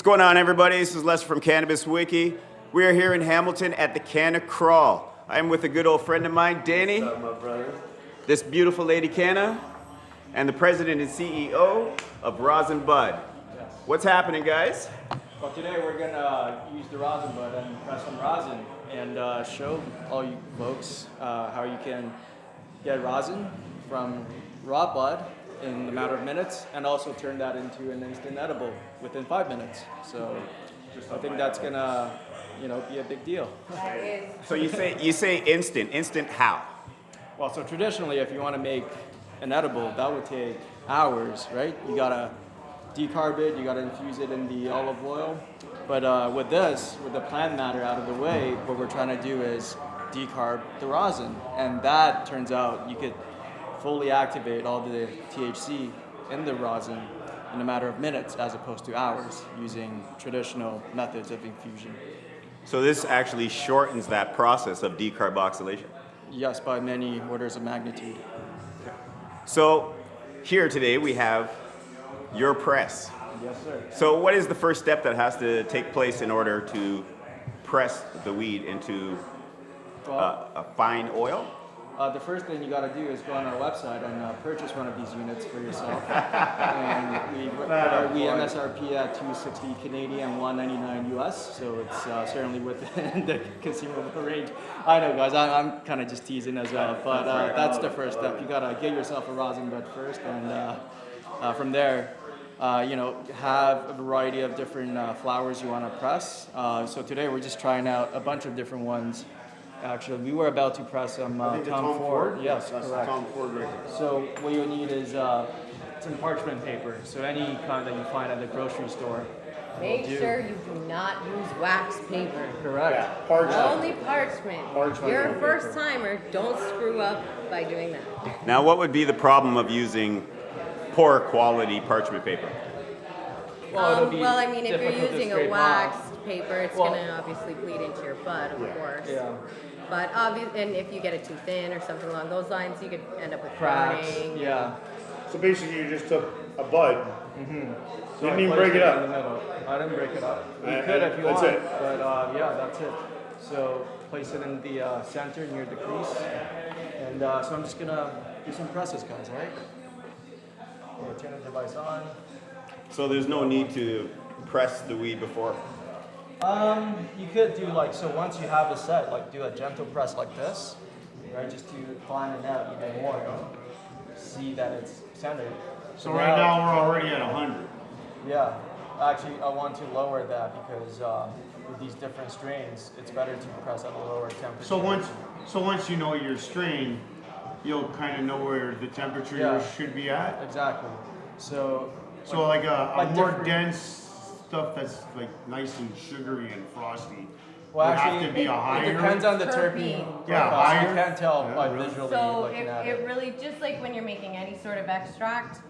going on, everybody? This is Les from Cannabis Wiki. We are here in Hamilton at the Canna Crawl. I'm with a good old friend of mine, Danny. What's up, my brother? This beautiful lady, Canna, and the president and CEO of Rosinbud. Yes. What's happening, guys? Well, today we're gonna use the Rosinbud and press some rosin and show all you folks how you can get rosin from raw bud in a matter of minutes, and also turn that into an instant edible within 5 minutes. So I think that's gonna, be a big deal. So you say instant. Instant how? Well, so traditionally, if you want to make an edible, that would take hours, right? You gotta decarb it, you gotta infuse it in the olive oil. But with this, with the plant matter out of the way, what we're trying to do is decarb the rosin, and that turns out you could fully activate all the THC in the rosin in a matter of minutes as opposed to hours using traditional methods of infusion. So this actually shortens that process of decarboxylation. Yes, by many orders of magnitude. So here today we have your press. Yes, sir. So what is the first step that has to take place in order to press the weed into a fine oil? The first thing you got to do is go on our website and purchase one of these units for yourself. And we MSRP at $260 Canadian, $199 US, so it's certainly within the consumable range. I know, guys, I'm kind of just teasing as well, but that's the first step. You got to get yourself a rosin bud first, and from there, have a variety of different flowers you want to press. So today we're just trying out a bunch of different ones. Actually, we were about to press some Tom Ford. Yes, That's correct. Tom Ford right there. So what you'll need is some parchment paper. So any kind that you find at the grocery store. Make sure you do not use wax paper. Correct. Yeah, parchment. Only parchment. Parchment You're a paper. first timer. Don't screw up by doing that. Now, what would be the problem of using poor quality parchment paper? It'll be Well, I mean, if you're difficult to using a scrape waxed paper, it's Well- going to obviously bleed into your bud, of course. Yeah. But and if you get it too thin or something along those lines, you could end up with Cracks. burning. Yeah. So basically, you just took a bud. So Didn't I even placed break it up. in the middle. I didn't break it up. You And- could if you that's want, it. but yeah, that's it. So place it in the center near the crease, and so I'm just gonna do some presses, guys. All right. I'm gonna turn the device on. So there's no need to press the weed before. You could do so once you have it set, do a gentle press like this, right? Just to flatten it out even more. See that it's centered. So right now we're already at 100. Yeah. Actually, I want to lower that because with these different strains, it's better to press at a lower temperature. So once you know your strain, you'll kind of know where the temperature Yeah. should be at. Exactly. So Like a more different- dense stuff that's like nice and sugary and frosty. well, would have actually, to be a higher. it depends on the Terpene. terpene. Yeah, profile, so higher. you can't tell Yeah, by really. visually So looking at it really, just like when you're making any sort of extract,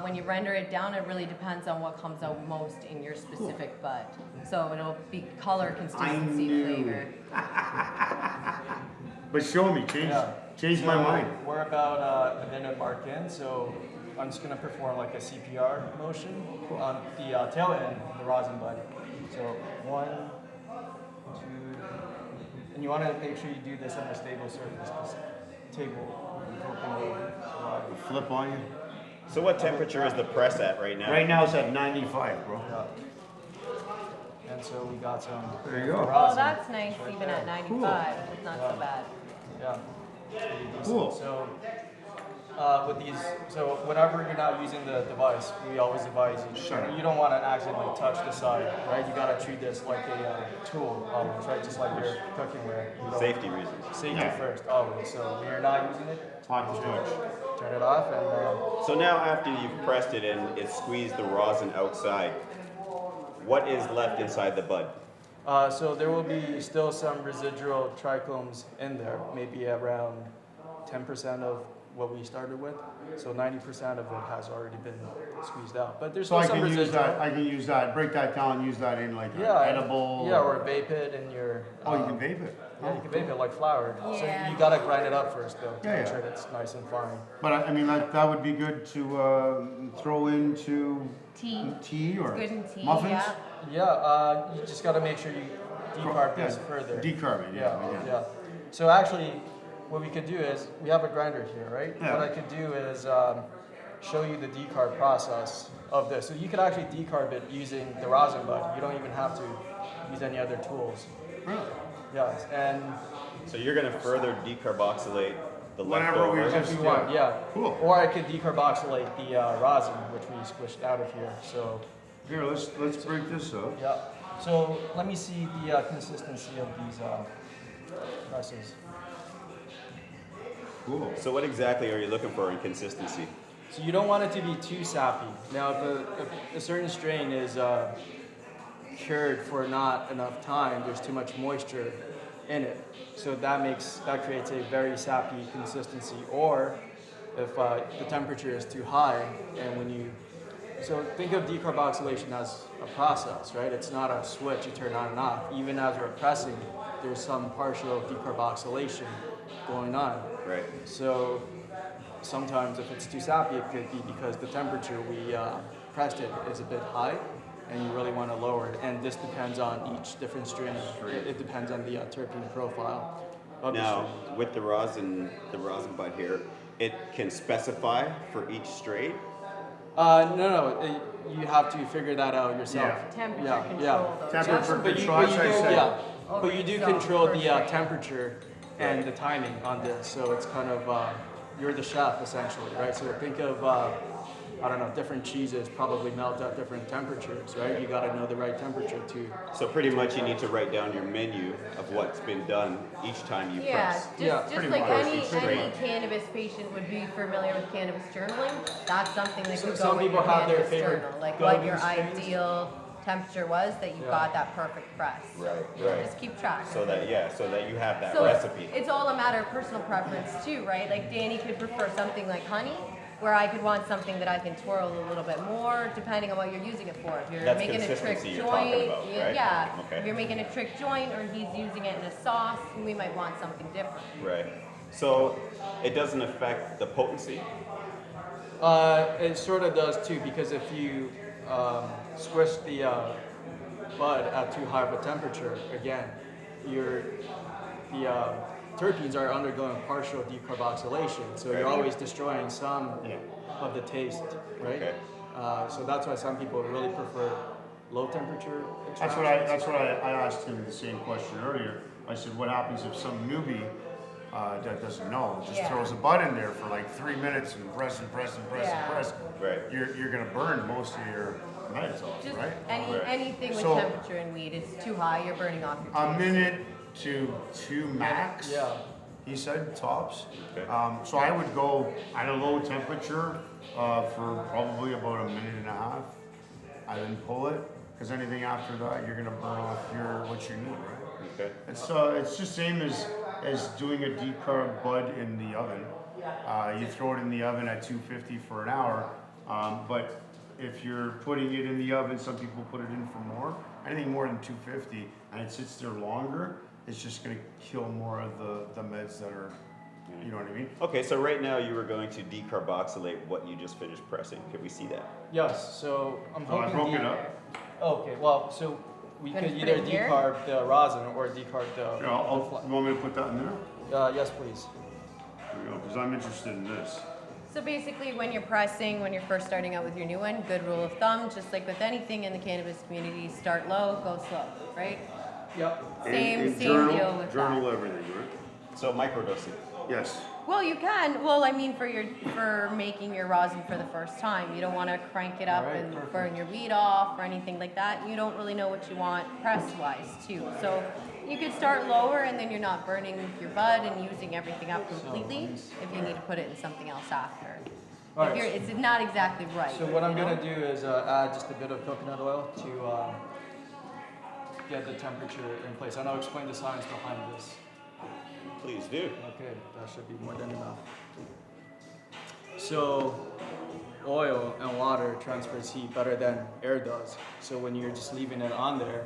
when you render it down, it really depends on what comes out most in your specific bud. So it'll be color, consistency, knew. flavor. But show me, change my mind. We're about a minute mark in, so I'm just gonna perform like a CPR motion on the tail end of the rosin bud. So 1, 2, and you want to make sure you do this on a stable surface, this table. Flip on you. So what temperature is the press at right now? Right now it's at 95, bro. Yeah. And so we got some. There you go. Oh, rosin. that's nice, even at 95. It's not so bad. Yeah. Cool. So with these, so whenever you're not using the device, we always advise you. You don't want to accidentally touch the side, right? You gotta treat this like a tool, always, right? Just like your cookware. You don't- Safety reasons. Safety Yeah. first, always. So when you're not using it, Hot to touch. turn it off, and So now after you've pressed it and it's squeezed the rosin outside, what is left inside the bud? so there will be still some residual trichomes in there, maybe around 10% of what we started with. So 90% of it has already been squeezed out. But there's So still I some can use residual. that. I can use that. Break that down. Use that in like an Yeah, edible. Yeah, or vape it in your. Oh, you can vape it. Yeah, you can vape it like flour. Yeah. So you gotta grind it up first though to Yeah, make yeah. sure it's nice and fine. But I mean, that would be good to throw into Tea. or Good in tea, muffins. yeah. Yeah, you just gotta make sure you decarb Yeah, this further. decarb it. Yeah. Yeah. So actually, what we could do is, we have a grinder here, right? Yeah. What I could do is show you the decarb process of this. So you could actually decarb it using the Rosinbud. You don't even have to use any other tools. Really? Yes, and So you're going to further decarboxylate the Whatever we leftover. just- if you want, yeah. Cool. Or I could decarboxylate the rosin, which we squished out of here. So Here, let's break this up. yeah. So let me see the consistency of these presses. Cool. So what exactly are you looking for in consistency? So you don't want it to be too sappy. Now, if a certain strain is cured for not enough time, there's too much moisture in it. So that creates a very sappy consistency. Or if the temperature is too high, and so think of decarboxylation as a process, right? It's not a switch you turn on and off. Even as we're pressing, there's some partial decarboxylation going on. Right. So sometimes if it's too sappy, it could be because the temperature we pressed it is a bit high, and you really want to lower it. And this depends on each different strain. It depends on the terpene profile of the Now, strain. with the rosin bud here, it can specify for each strain. No, you have to figure that out yourself. Yeah. Temperature Yeah, control. yeah. though. Temperature But you, control. but you That's what I do, said. yeah, Oh, but you do so control the perfect. temperature and the timing on this. So it's kind of you're the chef essentially, right? So think of I don't know, different cheeses probably melt at different temperatures, right? You got to know the right temperature to. So pretty much you need to write down your menu of what's been done each time you Yeah, press. just pretty like much. any Straight. cannabis patient would be familiar with cannabis journaling, that's something that could Some go in people your have their cannabis favorite journal. Like go-to what your strains. ideal temperature was that you Yeah. got that perfect press. Right. Just keep track. So that you have that So recipe. it's all a matter of personal preference too, right? Like Danny could prefer something like honey, where I could want something that I can twirl a little bit more, depending on what you're using it for. If you're That's making a trick consistency you're talking joint, about, right? yeah. Okay. If you're making a trick joint, or he's using it in a sauce, we might want something different. Right. So it doesn't affect the potency. It sort of does too, because if you squish the bud at too high of a temperature, again, the terpenes are undergoing partial decarboxylation, so Okay. you're always destroying some Yeah. of the taste, right? Okay. So that's why some people really prefer low temperature That's extractions. what I asked him the same question earlier. I said, what happens if some newbie that doesn't know just Yeah. throws a bud in there for like 3 minutes and press and press and press Yeah. and press? Right. You're gonna burn most of your meds off, Just right? Right. anything with So- temperature in weed is too high, you're burning off your A taste. minute to 2 max. Yeah. He said tops. Okay. So I would go at a low temperature for probably about a minute and a half. I then pull it, because anything after that, you're gonna burn off what you need, right? Okay. It's just same as doing a decarb bud in the oven. You throw it in the oven at 250 for an hour, but if you're putting it in the oven, some people put it in for more. Anything more than 250, and it sits there longer, it's just going to kill more of the meds that are, you know what I mean? Okay, so right now you were going to decarboxylate what you just finished pressing. Can we see that? Yes, so I'm So I hoping broke it the- up. Okay, well, so we Gonna could put either it here? decarb the rosin or decarb the. You want me to put that in there? Yes, please. There we go, because I'm interested in this. So basically, when you're pressing, when you're first starting out with your new one, good rule of thumb, just like with anything in the cannabis community, start low, go slow, right? Yep. Same journal, deal with journal that. everything, right? So microdosing. Yes. Well, you can. Well, I mean, for making your rosin for the first time, you don't want to crank it up Alright, and perfect. burn your weed off or anything like that. You don't really know what you want press-wise too. So you could start lower, and then you're not burning your bud and using everything up completely. If you need to put it in something else after, Alright, it's not exactly right. So what I'm you know? gonna do is add just a bit of coconut oil to get the temperature in place. And I'll explain the science behind this. Please do. Okay, that should be more than enough. So oil and water transfers heat better than air does. So when you're just leaving it on there,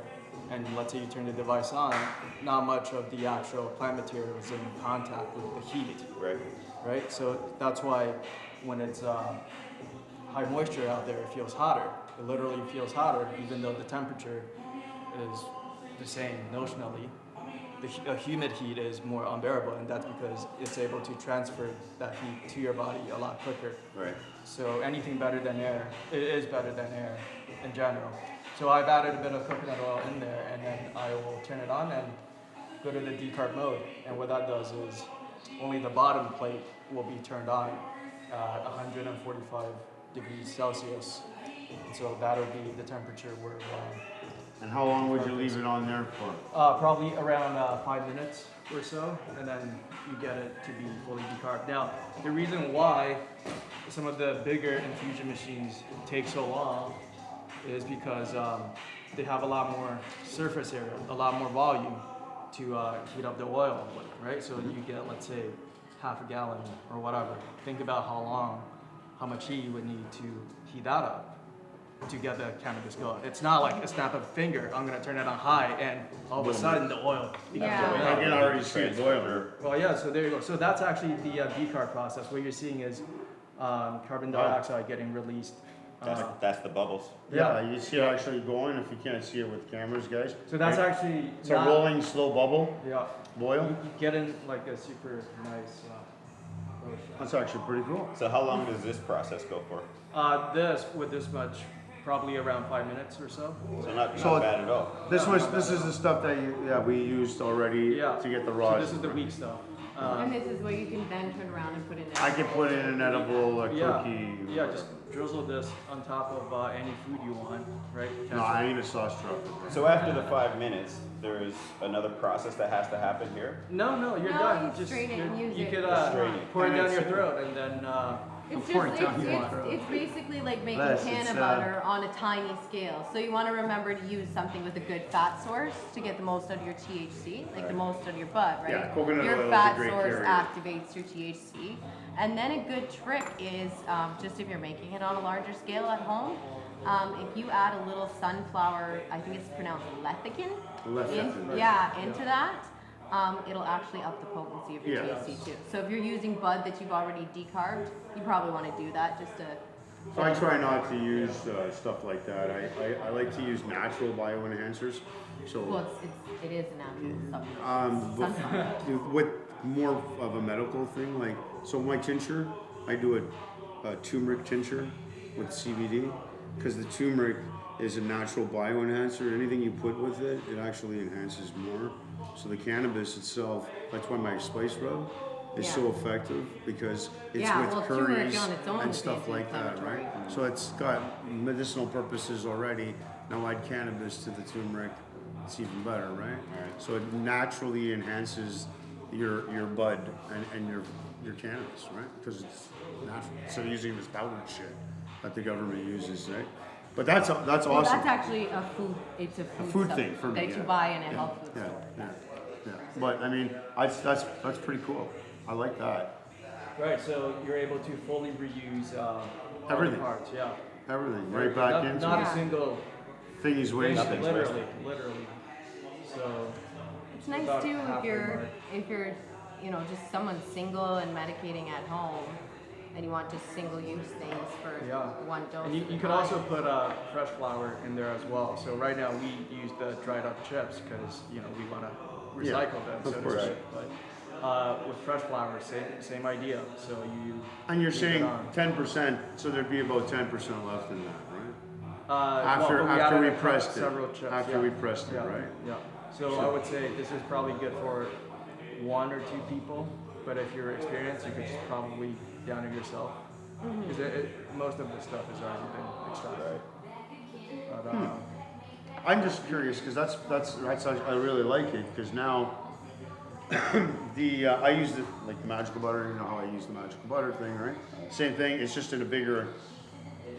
and let's say you turn the device on, not much of the actual plant material is in contact with the heat, Right. right? So that's why when it's high moisture out there, it feels hotter. It literally feels hotter, even though the temperature is the same notionally. The humid heat is more unbearable, and that's because it's able to transfer that heat to your body a lot quicker. Right. So anything better than air, it is better than air in general. So I've added a bit of coconut oil in there, and then I will turn it on and go to the decarb mode. And what that does is only the bottom plate will be turned on at 145 degrees Celsius. And so that'll be the temperature where And how long would you leave it on there for? probably around 5 minutes or so, and then you get it to be fully decarbed. Now, the reason why some of the bigger infusion machines take so long is because they have a lot more surface area, a lot more volume to heat up the oil with, right? So you get, let's say, half a gallon or whatever. Think about how much heat you would need to heat that up to get the cannabis going. It's not like a snap of a finger, I'm gonna turn it on high and all of a sudden the oil becomes Yeah. going I up. can already see it boiling. Well, yeah, so there you go. So that's actually the decarb process. What you're seeing is carbon dioxide getting released. That's the bubbles. Yeah, you see it actually going, if you can't see it with cameras, guys. So that's Right? actually It's a rolling slow bubble Yeah, boil. you get in like a super nice. That's actually pretty cool. So how long does this process go for? This with this much, probably around 5 minutes or so. So not So- bad at all. This is the stuff that we used already Yeah. to get the So raw. this is the weak stuff. And this is where you can then turn around and put in. I can put in an edible Yeah, cookie. yeah, just drizzle this on top of any food you want, right? No, I need a sauce truck. So after the 5 minutes, there is another process that has to happen here. No, you're No, done. you Just strain it and use you it. could Strain it. pour it And down it's- your throat and then It's pour just it down your throat. it's basically like making Les, canna it's, butter on a tiny scale. So you want to remember to use something with a good fat source to get the most out of your THC, like the most out of your bud, right? Yeah, coconut your oil is a fat great source carrier. activates your THC. And then a good trick is just if you're making it on a larger scale at home, if you add a little sunflower, I think it's pronounced lecithin, Lecithin, right. into that. It'll actually up the potency of your Yeah. THC too. So if you're using bud that you've already decarbed, you probably want to do that just to. So I try not to use stuff like that. I like to use natural bioenhancers. So Well, it is a natural supplement. Sunflower. with more of a medical thing, like so my tincture, I do a turmeric tincture with CBD because the turmeric is a natural bioenhancer. Anything you put with it, it actually enhances more. So the cannabis itself, that's why my spice rub is so Yeah. effective because it's Yeah, with well, turmeric curries on its own and is stuff like that, right? anti-inflammatory. So it's got medicinal purposes already. Now add cannabis to the turmeric, it's even better, right? So it naturally enhances your bud and your cannabis, right? Because it's natural. Instead of using this powdered shit that the government uses, right? But that's Well, awesome. that's actually a food. It's a food, thing for me. that yeah. you buy in a Yeah, health food yeah, store. yeah. But I mean, that's pretty cool. I like that. right. So you're able to fully reuse all the Everything. parts. Yeah. Everything right back Not, into not it. a single Thing is thing. wasted. Nothing's Literally. So It's nice About too halfway mark. if you're just someone single and medicating at home, and you want just single use things for Yeah. one dose. And you at a could time. also put fresh flour in there as well. So right now we use the dried up chips because we want to recycle them, so of to course. speak. But with fresh flour, same idea. So you And you're leave it saying on. 10%, so there'd be about 10% left in that, right? After After we added pressed it. several chips. After yeah. we pressed it, Yeah, right? Yeah. So I would say this is probably good for 1 or 2 people. But if you're experienced, you could just probably down it yourself. Because most of the stuff has already been extracted. But, I'm just curious because that's I really like it because now I use the like the magical butter. You know how I use the magical butter thing, right? Same thing. It's just in a bigger.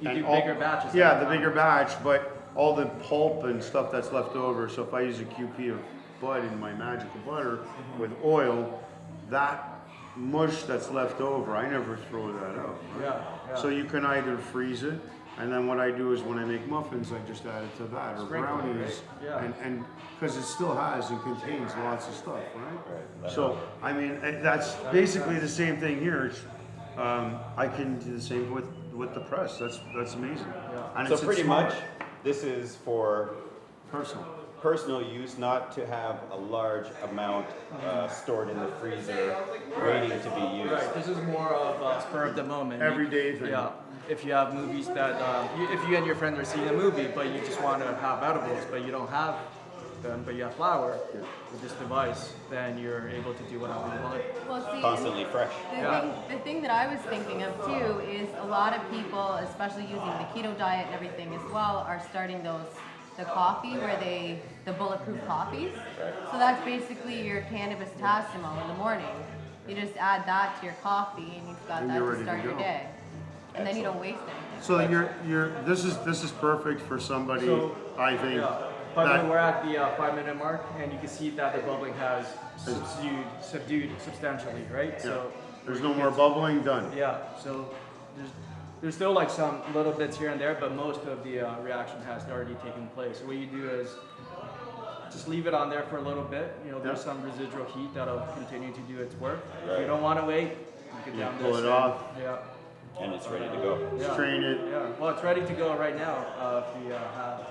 you and do all- bigger batches. Yeah, at a the time. bigger batch, but all the pulp and stuff that's left over. So if I use a QP of bud in my magical butter with oil, that mush that's left over, I never throw that out. Right? Yeah. So you can either freeze it, and then what I do is when I make muffins, I just add it to that, or Sprinkle it, brownies, right? Yeah. and because it still has and contains lots of stuff, right? So I mean, that's basically the same thing here. I can do the same with the press. That's amazing. Yeah. And So it's pretty smart. much, this is for Personal. personal use, not to have a large amount stored in the freezer waiting to be used. Right. This is more of a spur of the moment. Everyday thing. Yeah. If you have movies that, if you and your friends are seeing a movie, but you just want to have edibles, but you don't have them, but you have flour with this device, then you're able to do whatever you want. Well, see, Constantly fresh. the thing that I was thinking of too is a lot of people, especially using the keto diet and everything as well, are starting the coffee where the bulletproof coffees. So that's basically your cannabis tassimo in the morning. You just add that to your coffee and you've got And that you're to ready to start your go. day. And then you don't waste anything. So this is perfect for somebody. So, I think Yeah. By the way, that we're at the 5-minute mark, and you can see that the bubbling has subdued substantially, right? So there's no more bubbling. Done. yeah, so there's still like some little bits here and there, but most of the reaction has already taken place. So what you do is just leave it on there for a little bit. You know, there's some residual heat that'll continue to do its work. If you don't want to wait, you can down pull this it and- off. Yeah. And it's ready to go. Yeah. Strain it. Yeah. Well, it's ready to go right now if you have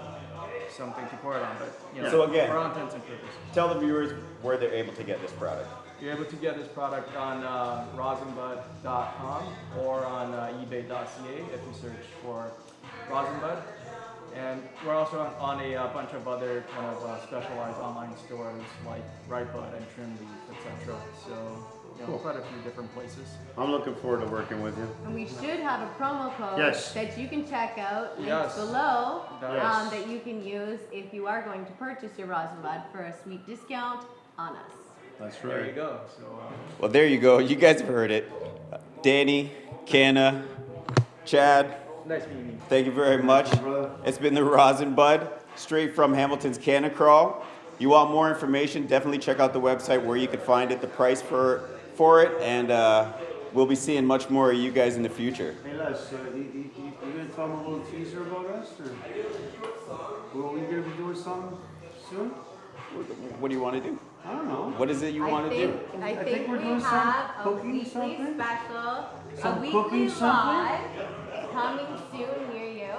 something to pour it on. But you know, So again- for all intents and purposes. Tell the viewers where they're able to get this product. You're able to get this product on rosinbud.com or on ebay.ca if you search for Rosinbud. And we're also on a bunch of other kind of specialized online stores like Rightbud and Trimleaf, etc. So, you know, quite a few different places. I'm looking forward to working with you. And we should have a promo code Yes. that you can check out, links Yes. below, Yes. that you can use if you are going to purchase your Rosinbud for a sweet discount on us. That's There you right. go. So, Well, there you go. You guys have heard it. Danny, Canna, Chad, nice meeting you. thank you very much. brother. It's been the Rosinbud, straight from Hamilton's Canna Crawl. You want more information, definitely check out the website where you can find it, the price for it, and we'll be seeing much more of you guys in the future. Hey Les, you gonna tell them a little teaser about us, or were we gonna be doing something soon? What do you want to do? I don't know. What is it you want to do? I think think we're we doing some have a cooking weekly something? special, Some a weekly cooking something? live coming soon near you.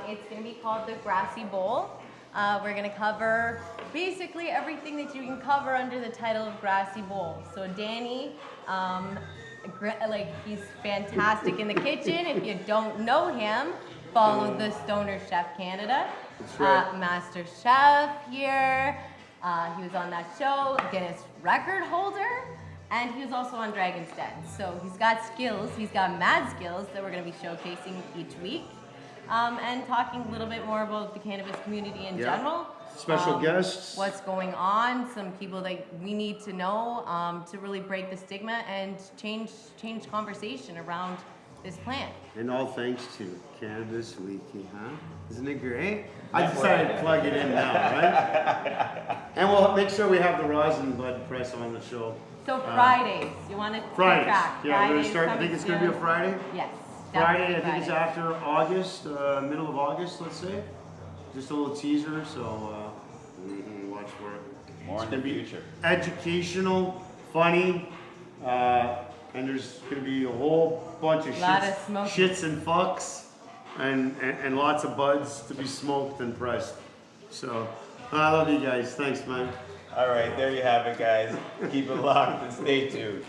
It's going to be called the Grassy Bowl. We're going to cover basically everything that you can cover under the title of Grassy Bowl. So Danny, he's fantastic in the kitchen. If you don't know him, follow the Stoner Chef Canada. That's right. Master Chef here. He was on that show, Guinness record holder, and he was also on Dragon's Den. So he's got skills, he's got mad skills that we're going to be showcasing each week, and talking a little bit more about the cannabis community in Yeah. general. Special guests. What's going on, some people that we need to know to really break the stigma and change conversation around this plant. And all thanks to Cannabis Weekly, huh? Isn't it great? I decided to plug it in now, right? And we'll make sure we have the Rosinbud press on the show. So Fridays, you want to Fridays. track? Yeah, we're gonna Fridays start. I coming think it's gonna be a soon. Friday. Yes. Friday. I definitely think it's Friday. after August, middle of August, let's say. Just a little teaser, so we can watch for it. More in It's the gonna be future. educational, funny, and there's gonna be a whole bunch of Lot of smoking. shits and fucks, and lots of buds to be smoked and pressed. So I love you guys. Thanks, man. All right, there you have it, guys. Keep it locked and stay tuned.